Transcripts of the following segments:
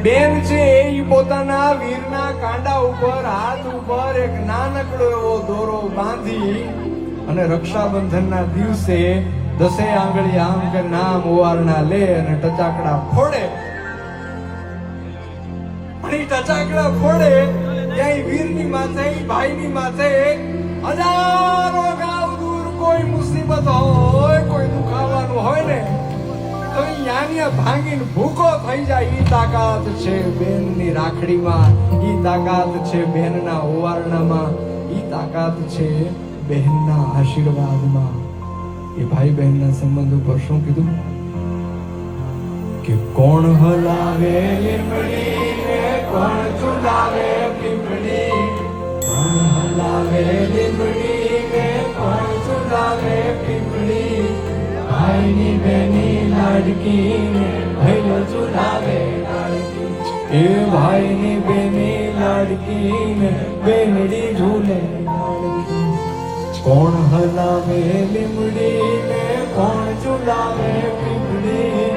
બેન છે એ પોતાના વીરના કાંડા ઉપર હાથ ઉપર એક નાનકડો એવો દોરો બાંધી અને રક્ષાબંધનના દિવસે 10 આંગળી આમ કે નામ ઓવારણા લે અને ટચાકડા ફોડે. અને ટચાકડા ફોડે ત્યાં વીરની માથે ભાઈની માથે હજારો ગાવ દૂર કોઈ મુસીબત હોય કોઈ દુખાવાનું હોય ને તો યાનિયા ભાંગીને ભૂકો થઈ જાય. ઈ તાકાત છે બેનની રાખડીમાં, ઈ તાકાત છે બહેનના ઓવારણામાં, ઈ તાકાત છે બહેનના આશીર્વાદમાં. એ ભાઈ બહેનના સંબંધ ઉપર શું કીધું કે કોણ હલાવે લીમડી ને કોણ ઝુલાવે પીપળી, કોણ હલાવે લીમડી ને કોણ ઝુલાવે પીપળી, ભાઈની બેની લાડકી ને ભૈલો ઝુલાવે લાડકી, એ ભાઈની બેની લાડકી ને બેનડી ઝૂલે લાડકી. કોણ હલાવે લીમડી ને કોણ ઝુલાવે પીપળી,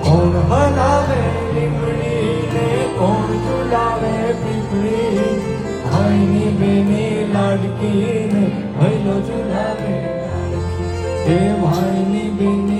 કોણ હલાવે લીમડી ને કોણ ઝુલાવે પીપળી, ભાઈની બેની લાડકી ને ભૈલો ઝુલાવે લાડકી, એ ભાઈની બેની